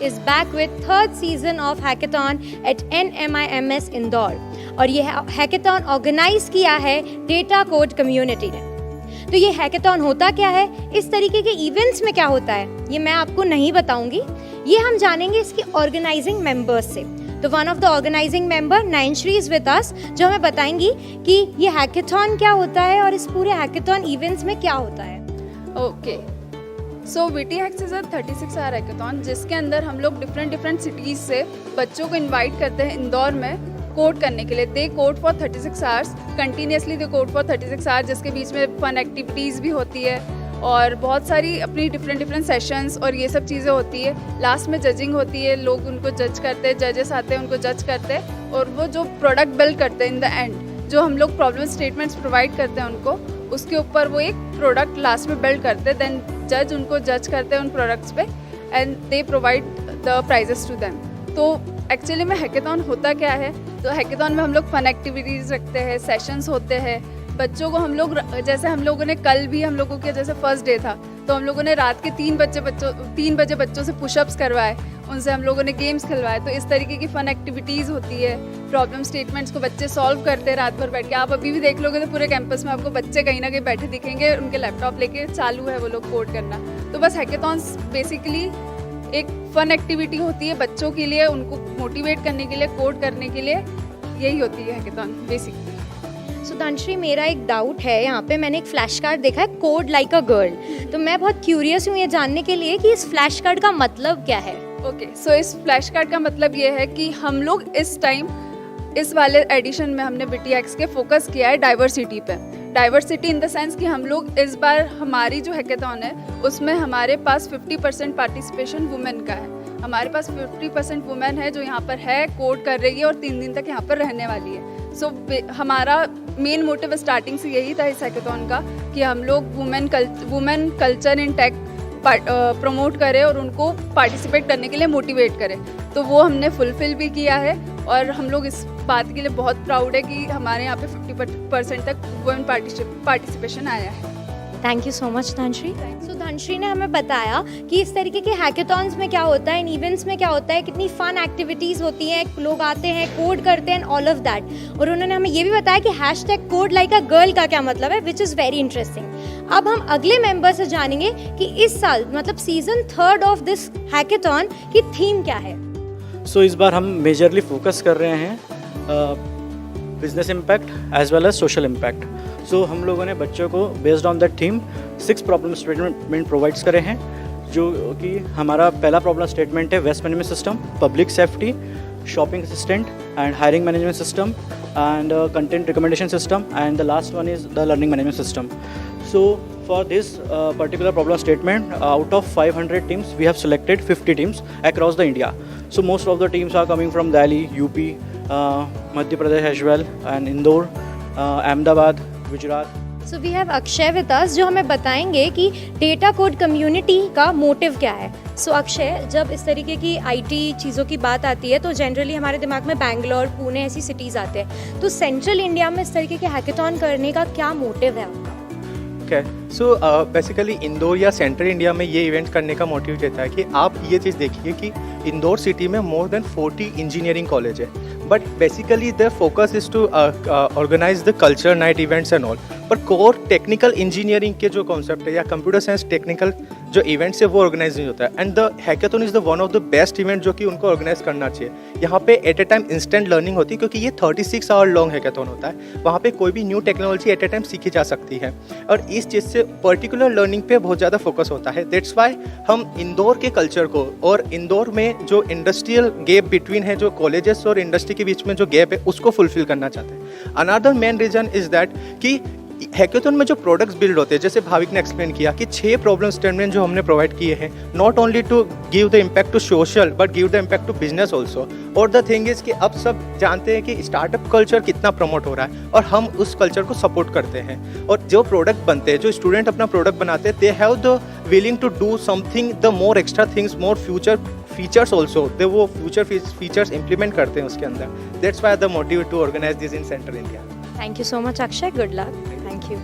is back with third season of hackathon at NMIMS Indore और ये hackathon organise किया है डेटा कोड कम्युनिटी ने। तो ये हैकेथॉन होता क्या है, इस तरीके के इवेंट्स में क्या होता है, ये मैं आपको नहीं बताऊंगी, ये हम जानेंगे इसके ऑर्गेनाइजिंग मेंबर्स से। तो one of the organising member Nayanshree is with us, जो हमें बताएंगी कि ये हैकेथॉन क्या होता है और इस पूरे हैकेथॉन इवेंट्स में क्या होता है। Okay, so VT hacks is a 36 hour hackathon जिसके अंदर हम लोग डिफरेंट सिटीज़ से बच्चों को इनवाइट करते हैं इंदौर में कोड करने के लिए। They code for 36 hours continuously, they code for 36 hours, जिसके बीच में फन एक्टिविटीज़ भी होती है और बहुत सारी अपनी डिफरेंट सेशंस और ये सब चीज़ें होती है। लास्ट में जजिंग होती है, लोग उनको जज करते हैं, जजेस आते हैं उनको जज करते हैं और वो जो प्रोडक्ट बिल्ड करते हैं इन द एंड, जो हम लोग प्रॉब्लम स्टेटमेंट्स प्रोवाइड करते हैं उनको, उसके ऊपर वो एक प्रोडक्ट लास्ट में बिल्ड करते हैं। देन जज उनको जज करते हैं उन प्रोडक्ट्स पे and they provide the prizes to them. तो एक्चुअली में हैकेथॉन होता क्या है, तो हैकेथॉन में हम लोग फन एक्टिविटीज़ रखते हैं, सेशंस होते हैं। बच्चों को हम लोग, जैसे हम लोगों ने कल भी हम लोगों के जैसे फर्स्ट डे था, तो हम लोगों ने रात के 3 बजे बच्चों से पुशअप्स करवाए, उनसे हम लोगों ने गेम्स खिलवाए। तो इस तरीके की फ़न एक्टिविटीज़ होती है। प्रॉब्लम स्टेटमेंट्स को बच्चे सॉल्व करते हैं रात भर बैठ के। आप अभी भी देख लोगे तो पूरे कैंपस में आपको बच्चे कहीं ना कहीं बैठे दिखेंगे, उनके लैपटॉप लेके चालू है वो लोग कोड करना। तो बस हैकेथॉन्स बेसिकली एक फ़न एक्टिविटी होती है बच्चों के लिए, उनको मोटिवेट करने के लिए, कोड करने के लिए, यही होती है हैकेथॉन बेसिकली। सो धनश्री, मेरा एक डाउट है, यहाँ पे मैंने एक फ्लैश कार्ड देखा है, कोड लाइक अ गर्ल, तो मैं बहुत क्यूरियस हूँ ये जानने के लिए कि इस फ्लैश कार्ड का मतलब क्या है। ओके, सो इस फ्लैश कार्ड का मतलब ये है कि हम लोग इस टाइम इस वाले एडिशन में हमने BTX के फोकस किया है डाइवर्सिटी पे। डाइवर्सिटी इन द सेंस कि हम लोग इस बार हमारी जो हैकेथॉन है उसमें हमारे पास 50% पार्टिसिपेशन वुमेन का है। हमारे पास 50% वुमेन है जो यहाँ पर है, कोड कर रही है और 3 दिन तक यहाँ पर रहने वाली है। सो हमारा मेन मोटिव स्टार्टिंग से यही था इस हैकेथॉन का कि हम लोग women culture in tech promote करें और उनको पार्टिसिपेट करने के लिए मोटिवेट करें। तो वो हमने फुलफिल भी किया है और हम लोग इस बात के लिए बहुत प्राउड है कि हमारे यहाँ पे 50% तक वुमेन पार्टिसिपेशन आया है। Thank you so much Dhanashree. So Dhanashree ने हमें बताया कि इस तरीके के हैकेथॉन्स में क्या होता है, इन इवेंट्स में क्या होता है, कितनी फन एक्टिविटीज़ होती हैं, लोग आते हैं, कोड करते हैं, ऑल ऑफ दैट। और उन्होंने हमें ये भी बताया कि hashtag code like a girl का क्या मतलब है, विच इज़ वेरी इंटरेस्टिंग। अब हम अगले मेंबर से जानेंगे कि इस साल मतलब सीजन 3 ऑफ दिस हैकेथॉन की थीम क्या है। सो इस बार हम मेजरली फोकस कर रहे हैं business impact as well as social impact. So हम लोगों ने बच्चों को based on that theme 6 problem statement provides करे हैं, जो कि हमारा पहला प्रॉब्लम स्टेटमेंट है waste management system, public safety, shopping assistant and hiring management system and content recommendation system and the last one is the learning management system. So for this particular problem statement, out of 500 teams, we have selected 50 teams across the India. So most of the teams are coming from Delhi, UP, Madhya Pradesh as well, and Indore, Ahmedabad, Gujarat. So we have Akshay with us, जो हमें बताएंगे कि data code community का motive क्या है। सो अक्षय, जब इस तरीके की IT चीज़ों की बात आती है तो जनरली हमारे दिमाग में बैंगलोर, पुणे ऐसी सिटीज़ आते हैं। तो सेंट्रल इंडिया में इस तरीके के हैकेथॉन करने का क्या मोटिव है आपका? सो बेसिकली इंदौर या सेंट्रल इंडिया में ये इवेंट करने का मोटिव रहता है कि आप ये चीज़ देखिए कि इंदौर सिटी में मोर देन 40 इंजीनियरिंग कॉलेज है, but basically the focus is to organise the culture night events and all. पर कोर टेक्निकल इंजीनियरिंग के जो कॉन्सेप्ट है या कंप्यूटर साइंस टेक्निकल जो इवेंट्स है वो ऑर्गेनाइज नहीं होता है, and the hackathon is the one of the best event जो कि उनको ऑर्गेनाइज करना चाहिए। यहाँ पे at a time instant learning होती है क्योंकि ये 36 आवर लॉन्ग हैकेथॉन होता है। वहाँ पे कोई भी new technology at a time सीखी जा सकती है और इस चीज़ से पर्टिकुलर लर्निंग पे बहुत ज़्यादा फोकस होता है। दैट्स वाई हम इंदौर के कल्चर को और इंदौर में जो इंडस्ट्रियल गैप बिटवीन है, जो कॉलेजेस और इंडस्ट्री के बीच में जो गैप है, उसको फुलफिल करना चाहते हैं। Another main reason is that कि हैकेथॉन में जो प्रोडक्ट्स बिल्ड होते हैं, जैसे भाविक ने एक्सप्लेन किया कि 6 प्रॉब्लम स्टेटमेंट जो हमने प्रोवाइड किए हैं, not only to give the impact to social but give the impact to business also. और द थिंग इज कि अब सब जानते हैं कि स्टार्टअप कल्चर कितना प्रमोट हो रहा है और हम उस कल्चर को सपोर्ट करते हैं। और जो प्रोडक्ट बनते हैं, जो स्टूडेंट अपना प्रोडक्ट बनाते हैं, they have the willing to do something the more extra things, more future features also, they वो फ्यूचर फीचर्स इंप्लीमेंट करते हैं उसके अंदर। That's why the motive to organise this in central India. Thank you so much Akshay, good luck. Thank you.